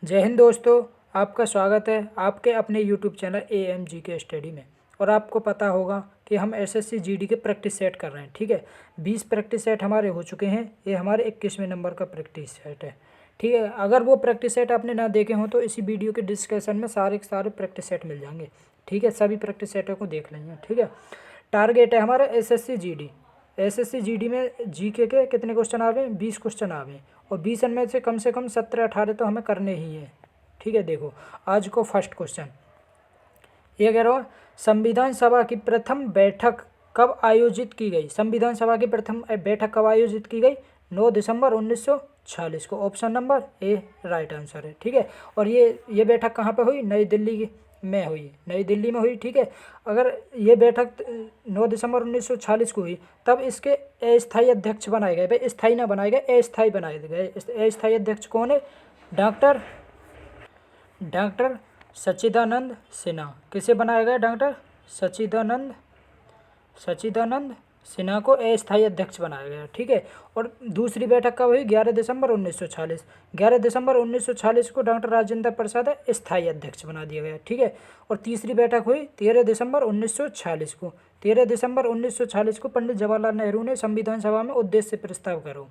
जय हिंद दोस्तों। आपका स्वागत है आपके अपने यूट्यूब चैनल AMGK स्टडी में। और आपको पता होगा कि हम SSC GD के प्रैक्टिस सेट कर रहे हैं। ठीक है, 20 प्रैक्टिस सेट हमारे हो चुके हैं। ये हमारे 21वें नंबर का प्रैक्टिस सेट है। ठीक है, अगर वो प्रैक्टिस सेट आपने ना देखे हों तो इसी वीडियो के डिस्क्रिप्शन में सारे के सारे प्रैक्टिस सेट मिल जाएंगे। ठीक है, सभी प्रैक्टिस सेटों को देख लेंगे। ठीक है, टारगेट है हमारा SSC GD में GK के कितने क्वेश्चन आ गए? 20 क्वेश्चन आ गए और 20 में से कम 17-18 तो हमें करने ही हैं। ठीक है, देखो आज को फर्स्ट क्वेश्चन ये कह रहा हूँ, संविधान सभा की प्रथम बैठक कब आयोजित की गई? संविधान सभा की प्रथम बैठक कब आयोजित की गई? 9 दिसंबर 1946 को। ऑप्शन नंबर ए राइट आंसर है। ठीक है, और ये बैठक कहाँ पे हुई? नई दिल्ली में हुई, नई दिल्ली में हुई। ठीक है, अगर ये बैठक 9 दिसंबर 1946 को हुई तब इसके अस्थायी अध्यक्ष बनाए गए। भाई स्थायी ना बनाए गए, अस्थायी बनाए गए। अस्थायी अध्यक्ष कौन है? डॉक्टर डॉक्टर सच्चिदानंद सिन्हा। किसे बनाया गया? डॉक्टर सच्चिदानंद सिन्हा को अस्थायी अध्यक्ष बनाया गया। ठीक है, और दूसरी बैठक कब हुई? 11 दिसंबर 1946। 11 दिसंबर 1946 को डॉक्टर राजेंद्र प्रसाद स्थायी अध्यक्ष बना दिया गया। ठीक है, और तीसरी बैठक हुई 13 दिसंबर 1946 को। 13 दिसंबर 1946 को पंडित जवाहरलाल नेहरू ने संविधान सभा में उद्देश्य प्रस्ताव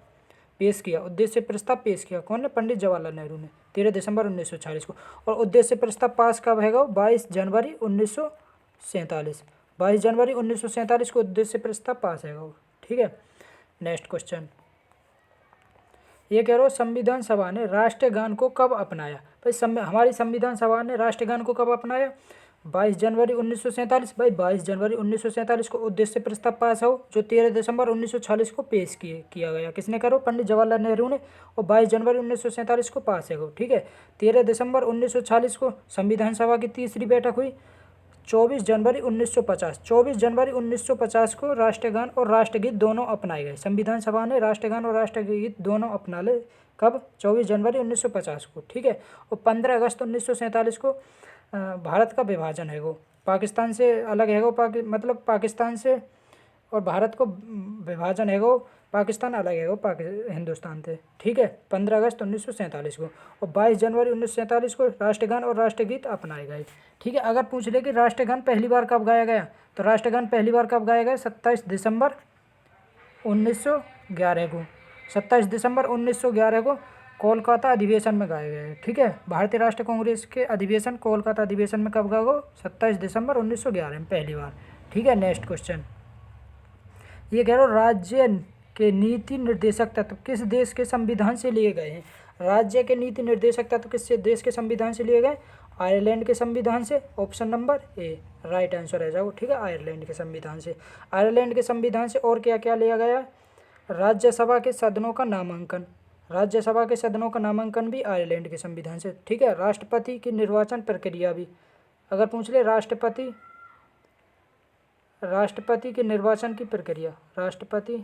पेश किया। उद्देश्य प्रस्ताव पेश किया कौन ने? पंडित जवाहरलाल नेहरू ने, 13 दिसंबर 1946 को। और उद्देश्य प्रस्ताव पास कब है? 22 जनवरी 1947। 22 जनवरी 1947 को उद्देश्य प्रस्ताव पास है। ठीक है, नेक्स्ट क्वेश्चन ये कह रहा हूँ, संविधान सभा ने राष्ट्रगान को कब अपनाया? भाई हमारी संविधान सभा ने राष्ट्रगान को कब अपनाया? 22 जनवरी 1947। भाई 22 जनवरी 1947 को उद्देश्य प्रस्ताव पास हो, जो 13 दिसंबर 1946 को पेश किया गया। किसने करो? पंडित जवाहरलाल नेहरू ने। और 22 जनवरी 1947 को पास है। ठीक है, 13 दिसंबर 1946 को संविधान सभा की तीसरी बैठक हुई। 24 जनवरी 1950। 24 जनवरी 1950 को राष्ट्रगान और राष्ट्रगीत दोनों अपनाए गए। संविधान सभा ने राष्ट्रगान और राष्ट्रगीत दोनों अपना ले। कब? 24 जनवरी 1950 को। ठीक है, और 15 अगस्त 1947 को भारत का विभाजन है। वो पाकिस्तान से अलग है। वो मतलब पाकिस्तान से और भारत को विभाजन है। वो पाकिस्तान अलग है। वो हिंदुस्तान से। ठीक है, 15 अगस्त 1947 को। और 22 जनवरी 1947 को राष्ट्रगान और राष्ट्रगीत अपनाए गए। ठीक है, अगर पूछ ले कि राष्ट्रगान पहली बार कब गाया गया, तो राष्ट्रगान पहली बार कब गाया गया? 27 दिसंबर 1911 को। 27 दिसंबर 1911 को कोलकाता अधिवेशन में गाया गया है। ठीक है, भारतीय राष्ट्रीय कांग्रेस के अधिवेशन, कोलकाता अधिवेशन में कब गाया? 27 दिसंबर 1911 में पहली बार। ठीक है, नेक्स्ट क्वेश्चन ये कह रहा हूँ, राज्य के नीति निर्देशक तत्व किस देश के संविधान से लिए गए हैं? राज्य के नीति निर्देशक तत्व किस देश के संविधान से लिए गए? आयरलैंड के संविधान से। ऑप्शन नंबर ए राइट आंसर है जाओ। ठीक है, आयरलैंड के संविधान से। आयरलैंड के संविधान से और क्या क्या लिया गया? राज्यसभा के सदनों का नामांकन। राज्यसभा के सदनों का नामांकन भी आयरलैंड के संविधान से। ठीक है, राष्ट्रपति की निर्वाचन प्रक्रिया भी अगर पूछ ले, राष्ट्रपति के निर्वाचन की प्रक्रिया, राष्ट्रपति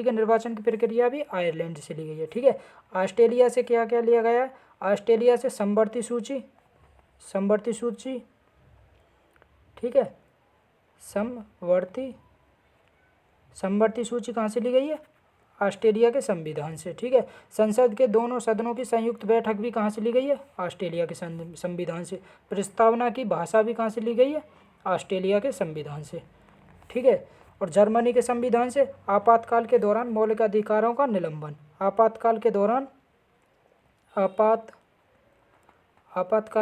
के निर्वाचन की प्रक्रिया भी आयरलैंड से ली गई है। ठीक है, ऑस्ट्रेलिया से क्या क्या लिया गया? ऑस्ट्रेलिया से समवर्ती सूची। ठीक है, समवर्ती सूची कहाँ से ली गई है? ऑस्ट्रेलिया के संविधान से। ठीक है, संसद के दोनों सदनों की संयुक्त बैठक भी कहाँ से ली गई है? ऑस्ट्रेलिया के संविधान से। प्रस्तावना की भाषा भी कहाँ से ली गई है? ऑस्ट्रेलिया के संविधान से। ठीक है, और जर्मनी के संविधान से। आपातकाल के दौरान मौलिक अधिकारों का निलंबन। आपातकाल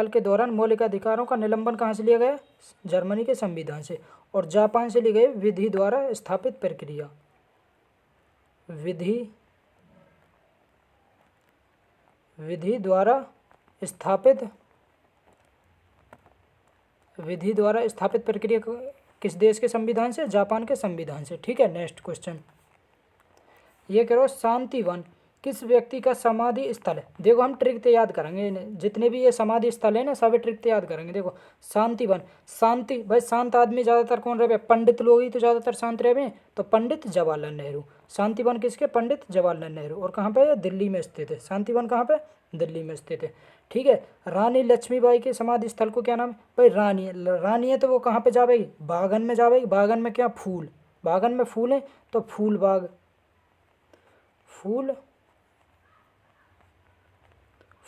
के दौरान मौलिक अधिकारों का निलंबन कहाँ से लिया गया? जर्मनी के संविधान से। और जापान से ली गई विधि द्वारा स्थापित प्रक्रिया। विधि द्वारा स्थापित प्रक्रिया किस देश के संविधान से? जापान के संविधान से। ठीक है, नेक्स्ट क्वेश्चन ये करो, शांतिवन किस व्यक्ति का समाधि स्थल है? देखो हम ट्रिक याद करेंगे, जितने भी ये समाधि स्थल है ना सभी ट्रिक याद करेंगे। देखो शांतिवन, शांति, भाई शांत आदमी ज़्यादातर कौन रहे? पंडित लोग ही तो ज़्यादातर शांत रहे। तो पंडित जवाहरलाल नेहरू। शांतिवन किसके? पंडित जवाहरलाल नेहरू। और कहाँ पे? दिल्ली में स्थित है। शांतिवन कहाँ पे? दिल्ली में स्थित है। ठीक है, रानी लक्ष्मीबाई के समाधि स्थल को क्या नाम है? भाई रानी है तो वो कहाँ पे जावेगी? बागन में जावेगी। बागन में क्या? फूल। बागन में फूल है तो फूल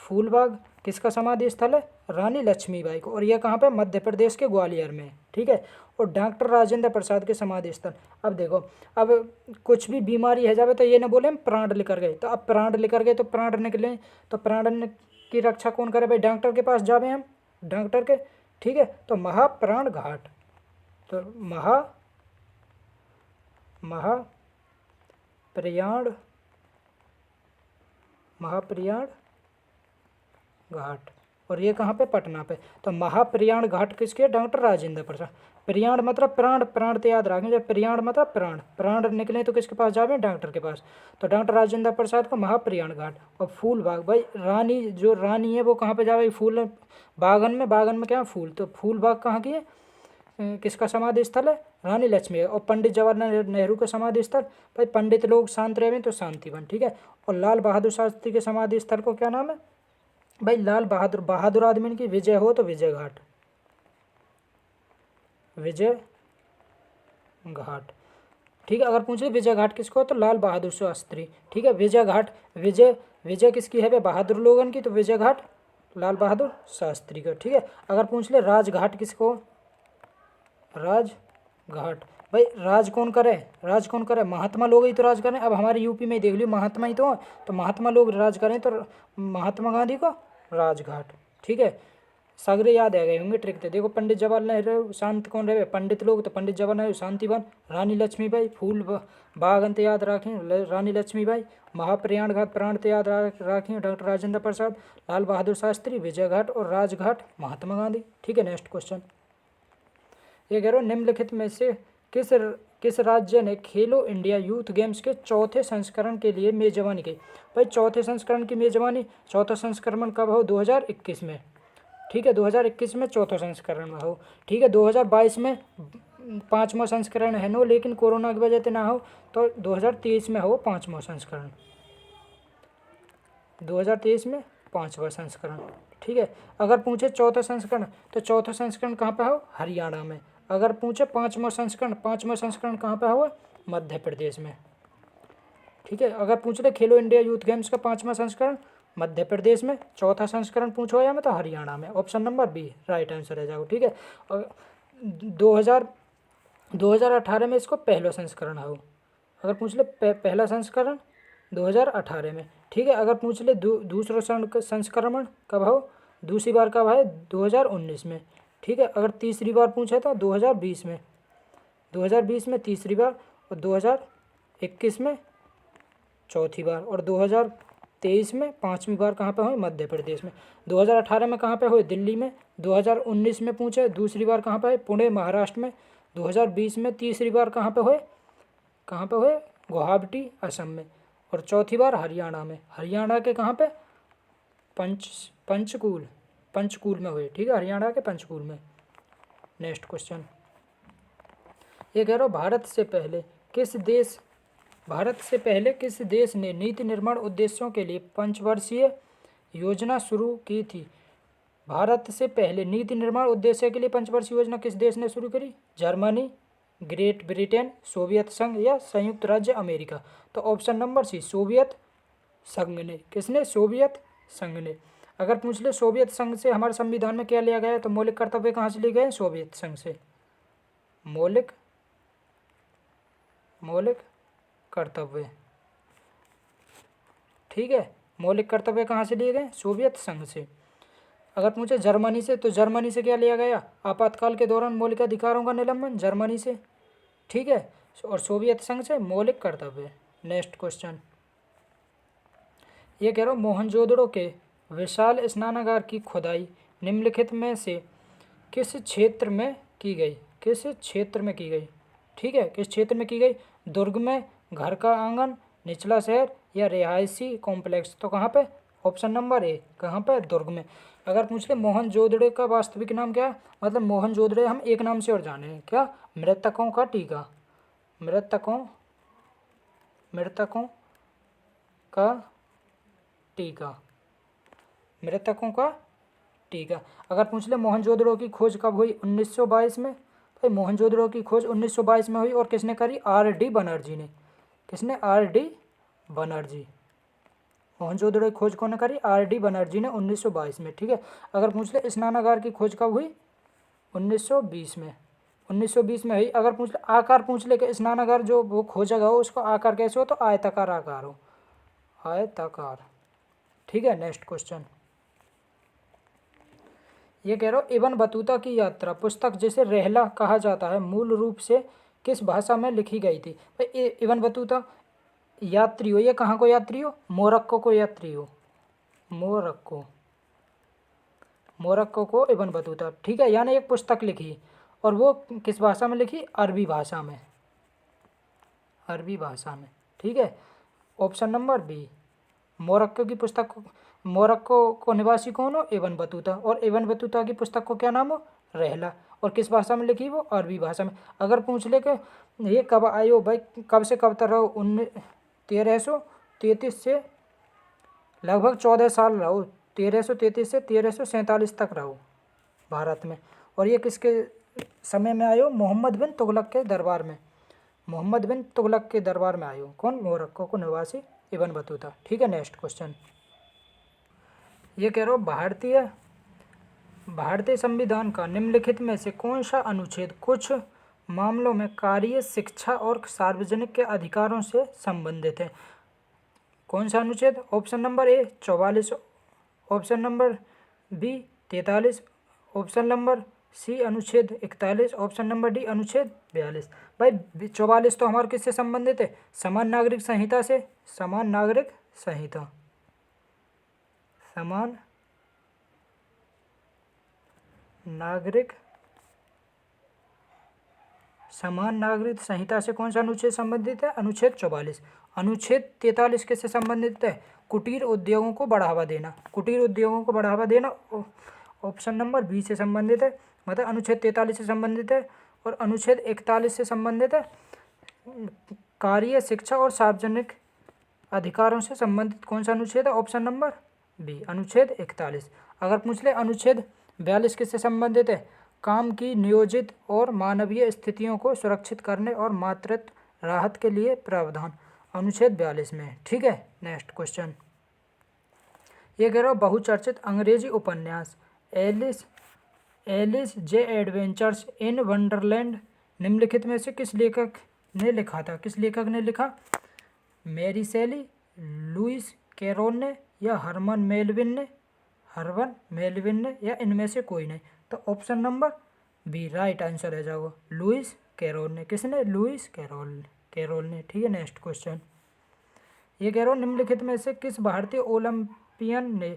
फूलबाग किसका समाधि स्थल है? रानी लक्ष्मीबाई को। और यह कहाँ पे? मध्य प्रदेश के ग्वालियर में। ठीक है। और डॉक्टर राजेंद्र प्रसाद के समाधि स्थल, अब देखो, अब कुछ भी बीमारी है जावे तो ये ना बोले हम प्राण लेकर गए, तो अब प्राण लेकर गए तो प्राण निकले, तो प्राण की रक्षा कौन करे भाई? डॉक्टर के पास जावे हम, डॉक्टर के। ठीक है। तो महाप्राण घाट, तो महाप्रयाण घाट, और ये कहाँ पे? पटना पे। तो महाप्रयाण घाट किसके? डॉक्टर राजेंद्र प्रसाद। प्रयाण मतलब प्राण, प्राण तो याद रखेंगे, प्रयाण मतलब प्राण, प्राण निकले तो किसके पास जावे? डॉक्टर के पास। तो डॉक्टर राजेंद्र प्रसाद को महाप्रयाण घाट। और फूलबाग भाई, रानी जो रानी है वो कहाँ पे जावे? फूल बागन में, बागन में क्या? फूल। तो फूलबाग कहाँ की है? किसका समाधि स्थल है? रानी लक्ष्मी। और पंडित जवाहरलाल नेहरू का समाधि स्थल भाई, पंडित लोग शांत रहे तो शांतिवन। ठीक है। और लाल बहादुर शास्त्री के समाधि स्थल को क्या नाम है भाई? लाल बहादुर। बहादुर आदमी की विजय हो तो विजय घाट, विजय घाट। ठीक है। अगर पूछे विजय घाट किसको तो लाल बहादुर शास्त्री। ठीक है। विजय घाट, विजय किसकी है? बहादुर लोगन की, तो विजय घाट लाल बहादुर शास्त्री का। ठीक है। अगर पूछ ले राजघाट किसको? राजघाट भाई, राज कौन करे? राज कौन करे? महात्मा लोग ही तो राज करें। अब हमारे यूपी में ही देख लियो, महात्मा ही तो महात्मा लोग राज करें, तो महात्मा गांधी को राजघाट। ठीक है। सगरे याद आ गए होंगे ट्रिक। थे देखो, पंडित जवाहरलाल नेहरू शांत कौन रहे? पंडित लोग, तो पंडित जवाहरलाल नेहरू शांतिवन। रानी लक्ष्मीबाई फूल बागन तो याद रखें, रानी लक्ष्मीबाई। महाप्रयाण घाट प्राण तो याद रखें, डॉक्टर राजेंद्र प्रसाद। लाल बहादुर शास्त्री विजय घाट, और राजघाट महात्मा गांधी। ठीक है। नेक्स्ट क्वेश्चन ये कह रहा हूँ, निम्नलिखित में से किस राज्य ने खेलो इंडिया यूथ गेम्स के चौथे संस्करण के लिए मेजबानी की? भाई चौथे संस्करण की मेजबानी, चौथा संस्करण कब हो? 2021 में। ठीक है। 2021 में चौथा संस्करण में हो। ठीक है। 2022 में 5वां संस्करण है नो, लेकिन कोरोना की वजह से ना हो, तो 2023 में हो 5वां संस्करण। 2023 में 5वां संस्करण। ठीक है। अगर पूछे चौथा संस्करण, तो चौथा संस्करण कहाँ पे हो? हरियाणा में। अगर पूछे 5वां संस्करण कहाँ पे हो? मध्य प्रदेश में। ठीक है। अगर पूछ ले खेलो इंडिया यूथ गेम्स का 5वां संस्करण मध्य प्रदेश में, चौथा संस्करण पूछो या में तो हरियाणा में। Option number B right answer है जाओ। ठीक है। और 2018 में इसको पहला संस्करण हो। अगर पूछ ले पहला संस्करण 2018 में। ठीक है। अगर पूछ ले दूसरा संस्करण कब हो? दूसरी बार कब है? 2019 में। ठीक है। अगर तीसरी बार पूछे तो 2020 में, 2020 में तीसरी बार, और 2021 में चौथी बार, और 2023 में 5वीं बार। कहाँ पे हुई? मध्य प्रदेश में। 2018 में कहाँ पे हुई? दिल्ली में। 2019 में पूछे दूसरी बार कहाँ पे हुई? पुणे महाराष्ट्र में। 2020 में तीसरी बार कहाँ पे हुए? कहाँ पे हुए? गुवाहाटी असम में। और चौथी बार हरियाणा में। हरियाणा के कहाँ पे? पंचकूल में हुए। ठीक है। हरियाणा के पंचकूल में। नेक्स्ट क्वेश्चन ये कह रहा हूँ, भारत से पहले किस देश ने नीति निर्माण उद्देश्यों के लिए 5 वर्षीय योजना शुरू की थी? भारत से पहले नीति निर्माण उद्देश्य के लिए 5 वर्षीय योजना किस देश ने शुरू करी? जर्मनी, ग्रेट ब्रिटेन, सोवियत संघ, या संयुक्त राज्य अमेरिका। तो ऑप्शन नंबर सी सोवियत संघ ने। किसने? सोवियत संघ ने। अगर पूछ ले सोवियत संघ से हमारे संविधान में क्या लिया गया है, तो मौलिक कर्तव्य कहाँ से लिए गए? सोवियत संघ से। मौलिक कर्तव्य। ठीक है। मौलिक कर्तव्य कहाँ से लिए गए? सोवियत संघ से। अगर पूछे जर्मनी से, तो जर्मनी से क्या लिया गया? आपातकाल के दौरान मौलिक अधिकारों का निलंबन, जर्मनी से। ठीक है। और सोवियत संघ से मौलिक कर्तव्य। नेक्स्ट क्वेश्चन ये कह रहा हूँ, मोहनजोदड़ो के विशाल स्नानागार की खुदाई निम्नलिखित में से किस क्षेत्र में की गई? किस क्षेत्र में की गई? ठीक है। किस क्षेत्र में की गई? दुर्ग में, घर का आंगन, निचला शहर, या रिहायशी कॉम्प्लेक्स। तो कहाँ पे? ऑप्शन नंबर ए कहाँ पे? दुर्ग में। अगर पूछ ले मोहनजोदड़ो का वास्तविक नाम क्या है, मतलब मोहनजोदड़ो हम एक नाम से और जाने हैं क्या? मृतकों का टीका। मृतकों का टीका। मृतकों का टीका। अगर पूछ ले मोहनजोदड़ो की खोज कब हुई? 1922 में। भाई मोहनजोदड़ो की खोज 1922 में हुई, और किसने करी? R.D. बनर्जी ने। किसने? R.D. बनर्जी। मोहनजोदड़ो की खोज कौन करी? R.D. बनर्जी ने 1922 में। ठीक है, अगर पूछ ले स्नानागार की खोज कब हुई? 1920 में। 1920 में हुई। अगर पूछ ले आकार, पूछ ले कि स्नानागार जो वो खोजा गया हो उसको आकार कैसे हो, तो आयताकार आकार हो, आयताकार। ठीक है, नेक्स्ट क्वेश्चन ये कह रहा हूँ, इब्न बतूता की यात्रा पुस्तक जिसे रहला कहा जाता है मूल रूप से किस भाषा में लिखी गई थी? भाई इब्न बतूता यात्री हो, ये कहाँ को यात्री हो? मोरक्को को यात्री हो, मोरक्को, मोरक्को को इब्न बतूता। ठीक है, यानी एक पुस्तक लिखी और वो किस भाषा में लिखी? अरबी भाषा में, अरबी भाषा में। ठीक है, ऑप्शन नंबर बी, मोरक्को की पुस्तक मोरक्को को निवासी कौन हो? Ibn Battuta. और इब्न बतूता की पुस्तक को क्या नाम हो? रहला। और किस भाषा में लिखी? वो अरबी भाषा में। अगर पूछ ले कि ये कब आयो भाई, कब से कब तक रहो? 1333 से लगभग 14 साल रहो, 1333 से 1347 तक रहो भारत में। और ये किसके समय में आयो? मोहम्मद बिन तुगलक के दरबार में, मोहम्मद बिन तुगलक के दरबार में आयो। कौन? मोरक्को को निवासी इब्न बतूता। ठीक है, नेक्स्ट क्वेश्चन ये कह रहा हूँ, भारतीय संविधान का निम्नलिखित में से कौन सा अनुच्छेद कुछ मामलों में कार्य, शिक्षा और सार्वजनिक के अधिकारों से संबंधित है? कौन सा अनुच्छेद? Option number A 44, option number B 43, option number C अनुच्छेद 41, ऑप्शन नंबर डी अनुच्छेद 42। भाई 44 तो हमारे किससे संबंधित है? समान नागरिक संहिता से, समान नागरिक संहिता, समान नागरिक, समान नागरिक संहिता से कौन सा अनुच्छेद संबंधित है? अनुच्छेद 44। अनुच्छेद 43 किससे संबंधित है? कुटीर उद्योगों को बढ़ावा देना, कुटीर उद्योगों को बढ़ावा देना ऑप्शन नंबर बी से संबंधित है, मतलब अनुच्छेद 43 से संबंधित है। और अनुच्छेद 41 से संबंधित है कार्य, शिक्षा और सार्वजनिक अधिकारों से संबंधित कौन सा अनुच्छेद है? ऑप्शन नंबर बी अनुच्छेद 41। अगर पूछ ले अनुच्छेद 42 किससे संबंधित है? काम की नियोजित और मानवीय स्थितियों को सुरक्षित करने और मातृत्व राहत के लिए प्रावधान, अनुच्छेद 42 में। ठीक है, नेक्स्ट क्वेश्चन ये कह रहा हूँ, बहुचर्चित अंग्रेजी उपन्यास एलिस जे एडवेंचर्स इन वंडरलैंड निम्नलिखित में से किस लेखक ने लिखा था? किस लेखक ने लिखा? मैरी शैली, लुइस कैरोल ने या हरमन मेलविन ने या इनमें से कोई नहीं? तो option number B right answer है जाओ, लुइस कैरोल ने। किसने? लुइस कैरोल ने। ठीक है, नेक्स्ट क्वेश्चन ये कह रहा हूँ, निम्नलिखित में से किस भारतीय ओलंपियन ने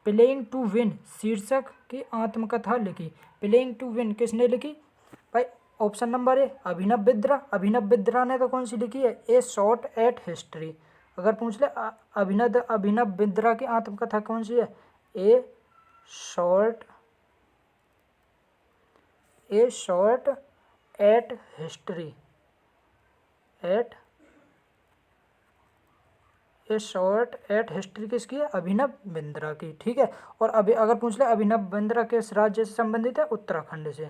प्लेइंग टू विन शीर्षक की आत्मकथा लिखी? प्लेइंग टू विन किसने लिखी? भाई ऑप्शन नंबर ए अभिनव बिंद्रा। अभिनव बिंद्रा ने तो कौन सी लिखी है? ए शॉट एट हिस्ट्री। अगर पूछ ले अभिनव बिंद्रा की आत्मकथा कौन सी है? ए short at history, A short at history किसकी है? अभिनव बिंद्रा की। ठीक है, और अभी अगर पूछ ले अभिनव बिंद्रा किस राज्य से संबंधित है? उत्तराखंड से।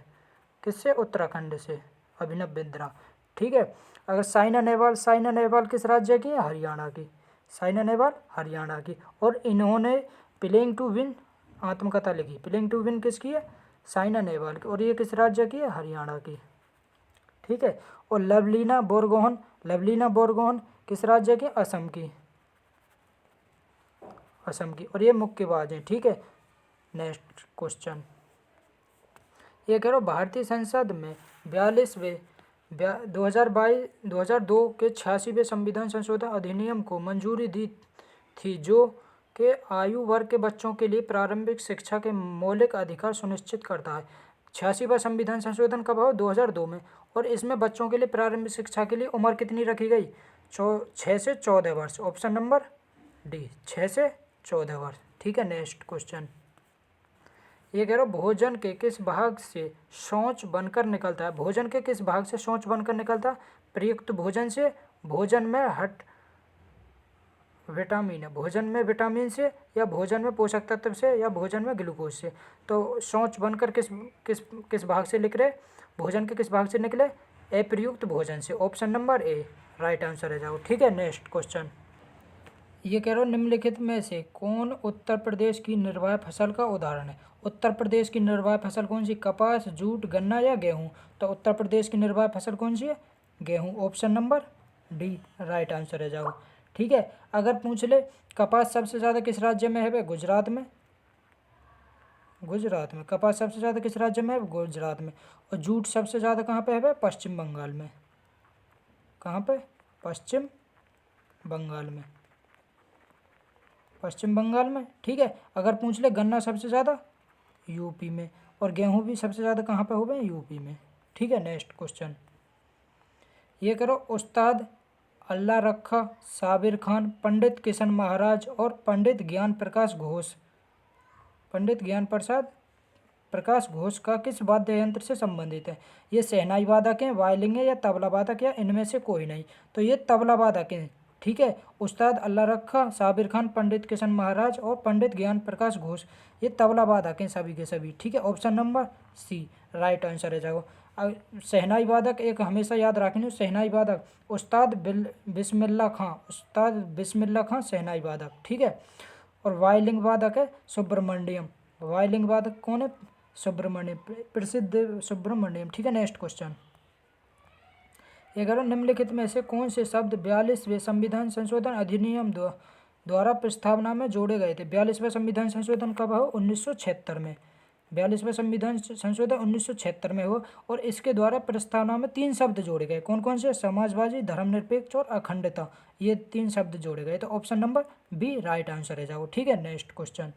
किससे? उत्तराखंड से अभिनव बिंद्रा। ठीक है, अगर साइना नेहवाल किस राज्य की है? हरियाणा की। साइना नेहवाल हरियाणा की। और इन्होंने प्लेइंग टू विन आत्मकथा लिखी। प्लेइंग टू विन किसकी है? साइना नेहवाल की। और ये किस राज्य की है? हरियाणा की। ठीक है, और लवलीना बोरगोहन किस राज्य की? असम की, असम की। और ये मुक्केबाज हैं। ठीक है, नेक्स्ट क्वेश्चन ये कह रहा हूँ, भारतीय संसद में 2002 के 86वें संविधान संशोधन अधिनियम को मंजूरी दी थी, जो के आयु वर्ग के बच्चों के लिए प्रारंभिक शिक्षा के मौलिक अधिकार सुनिश्चित करता है। 86वां संविधान संशोधन कब हो? 2002 में। और इसमें बच्चों के लिए प्रारंभिक शिक्षा के लिए उम्र कितनी रखी गई? 6 से 14 वर्ष। ऑप्शन नंबर डी 6 से 14 वर्ष। ठीक है, नेक्स्ट क्वेश्चन ये कह रहा हूँ, भोजन के किस भाग से शौच बनकर निकलता है? भोजन के किस भाग से शौच बनकर निकलता है? प्रयुक्त भोजन से, भोजन में विटामिन है, भोजन में विटामिन से, या भोजन में पोषक तत्व से, या भोजन में ग्लूकोज से। तो शौच बनकर किस भाग से निकले? भोजन के किस भाग से निकले? अप्रयुक्त भोजन से। ऑप्शन नंबर ए राइट आंसर है जाओ। ठीक है, नेक्स्ट क्वेश्चन ये कह रहा हूँ निम्नलिखित में से कौन उत्तर प्रदेश की निर्वाह फसल का उदाहरण है। उत्तर प्रदेश की निर्वाह फसल कौन सी, कपास, जूट, गन्ना या गेहूँ। तो उत्तर प्रदेश की निर्वाह फसल कौन सी है, गेहूँ। Option number D right answer है जाओ। ठीक है, अगर पूछ ले कपास सबसे ज़्यादा किस राज्य में है भाई, गुजरात में। गुजरात में कपास सबसे ज़्यादा किस राज्य में है, गुजरात में। और जूट सबसे ज़्यादा कहाँ पे है भाई, पश्चिम बंगाल में। कहाँ पे, पश्चिम बंगाल में, पश्चिम बंगाल में। ठीक है, अगर पूछ ले गन्ना सबसे ज़्यादा यूपी में, और गेहूं भी सबसे ज़्यादा कहाँ पे हो गए, यूपी में। ठीक है, नेक्स्ट क्वेश्चन ये करो, उस्ताद अल्लाह रखा, साबिर खान, पंडित किशन महाराज और पंडित ज्ञान प्रकाश घोष, पंडित ज्ञान प्रसाद प्रकाश घोष का किस वाद्य यंत्र से संबंधित है। ये शहनाई वादक है, वायलिन है या तबला वादक या इनमें से कोई नहीं। तो ये तबला वादक है। ठीक है, उस्ताद अल्लाह रखा, साबिर खान, पंडित किशन महाराज और पंडित ज्ञान प्रकाश घोष ये तबला वादक हैं सभी के सभी। ठीक है, option number C right answer है जाओ। शहनाई वादक एक हमेशा याद रखनी, शहनाई वादक उस्ताद बिस्मिल्लाह खां, उस्ताद बिस्मिल्लाह खां शहनाई वादक। ठीक है, और वायलिन वादक है सुब्रमण्यम, वायलिन वादक कौन है, सुब्रमण्यम, प्रसिद्ध सुब्रमण्यम। ठीक है, नेक्स्ट क्वेश्चन 11 निम्नलिखित में से कौन से शब्द 42वें संविधान संशोधन अधिनियम द्वारा प्रस्तावना में जोड़े गए थे। 42वां संविधान संशोधन कब हो, 1976 में। 42वां संविधान संशोधन 1976 में हो, और इसके द्वारा प्रस्तावना में 3 शब्द जोड़े गए। कौन कौन से, समाजवादी, धर्मनिरपेक्ष और अखंडता, ये 3 शब्द जोड़े गए। तो option number B right answer है जाओ। ठीक है, नेक्स्ट क्वेश्चन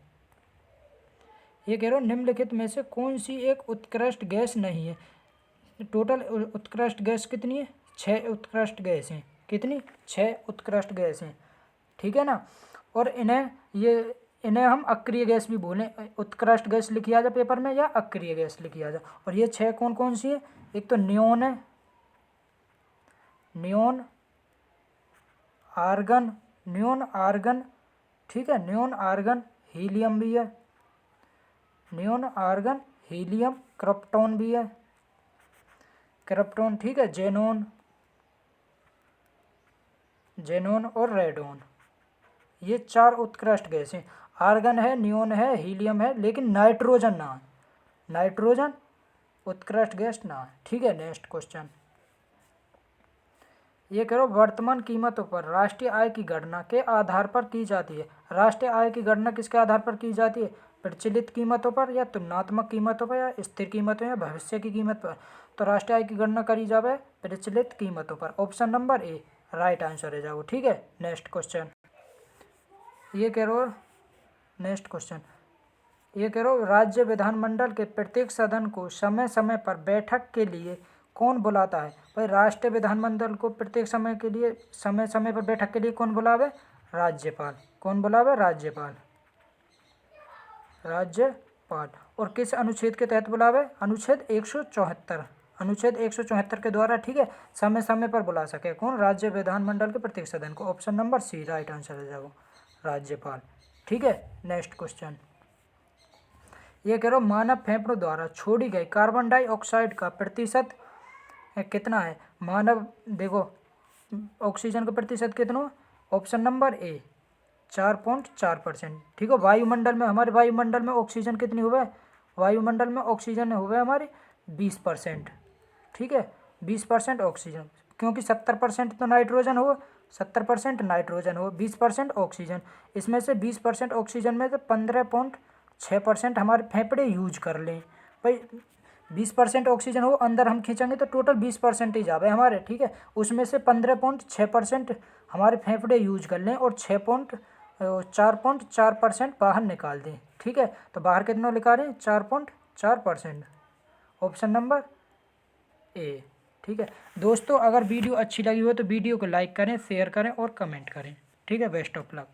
ये कह रहा हूँ निम्नलिखित में से कौन सी एक उत्कृष्ट गैस नहीं है। टोटल उत्कृष्ट गैस कितनी है, 6 उत्कृष्ट गैस हैं। कितनी, 6 उत्कृष्ट गैस हैं। ठीक है ना, और इन्हें हम अक्रिय गैस भी बोलें। उत्कृष्ट गैस लिखी आ जा पेपर में या अक्रिय गैस लिखी आ जा। और ये 6 कौन कौन सी है, एक तो नियोन है, नियोन, आर्गन, नियोन आर्गन। ठीक है, नियोन आर्गन, हीलियम भी है, नियोन आर्गन हीलियम, क्रिप्टॉन भी है, क्रिप्टॉन। ठीक है, जेनॉन, जेनॉन और रेडॉन, ये 4 उत्कृष्ट गैस हैं। आर्गन है, नियोन है, हीलियम है, लेकिन नाइट्रोजन ना है, नाइट्रोजन उत्कृष्ट गैस ना है। ठीक है, नेक्स्ट क्वेश्चन ये करो, वर्तमान कीमतों पर राष्ट्रीय आय की गणना के आधार पर की जाती है। राष्ट्रीय आय की गणना किसके आधार पर की जाती है, प्रचलित कीमतों पर या तुलनात्मक कीमतों पर या स्थिर कीमतों या भविष्य की कीमत पर। तो राष्ट्रीय आय की गणना करी जावे प्रचलित कीमतों पर। ऑप्शन नंबर ए राइट आंसर है जाओ। ठीक है, नेक्स्ट क्वेश्चन ये करो, नेक्स्ट क्वेश्चन ये करो, राज्य विधानमंडल के प्रत्येक सदन को समय समय पर बैठक के लिए कौन बुलाता है। भाई राष्ट्रीय विधानमंडल को प्रत्येक समय समय पर बैठक के लिए कौन बुलावे, राज्यपाल। कौन बुलावे, राज्यपाल, राज्यपाल। और किस अनुच्छेद के तहत बुलावे, अनुच्छेद 174, अनुच्छेद 174 के द्वारा। ठीक है, समय समय पर बुला सके कौन, राज्य विधानमंडल के प्रत्येक सदन को। Option number C right answer है जाओ, राज्यपाल। ठीक है, नेक्स्ट क्वेश्चन ये कह रहा हूँ मानव फेफड़ों द्वारा छोड़ी गई कार्बन डाइऑक्साइड का प्रतिशत कितना है। मानव देखो ऑक्सीजन का प्रतिशत कितना, ऑप्शन नंबर ए 4.4%। ठीक है, वायुमंडल में, हमारे वायुमंडल में ऑक्सीजन कितनी हुआ है, वायुमंडल में ऑक्सीजन हुआ है हमारी 20%। ठीक है, 20% ऑक्सीजन, क्योंकि 70% तो नाइट्रोजन हो, 70% नाइट्रोजन हो, 20% ऑक्सीजन। इसमें से 20% ऑक्सीजन में से 15.6% हमारे फेफड़े यूज कर लें। भाई 20% ऑक्सीजन हो अंदर हम खींचेंगे तो टोटल 20% ही जावे हमारे। ठीक है, उसमें से 15.6% हमारे फेफड़े यूज कर लें और 4.4% बाहर निकाल दें। ठीक है, तो बाहर कितना निकालें, 4.4%। ऑप्शन नंबर ए। ठीक है दोस्तों, अगर वीडियो अच्छी लगी हो तो वीडियो को लाइक करें, शेयर करें और कमेंट करें। ठीक है, बेस्ट ऑफ लक।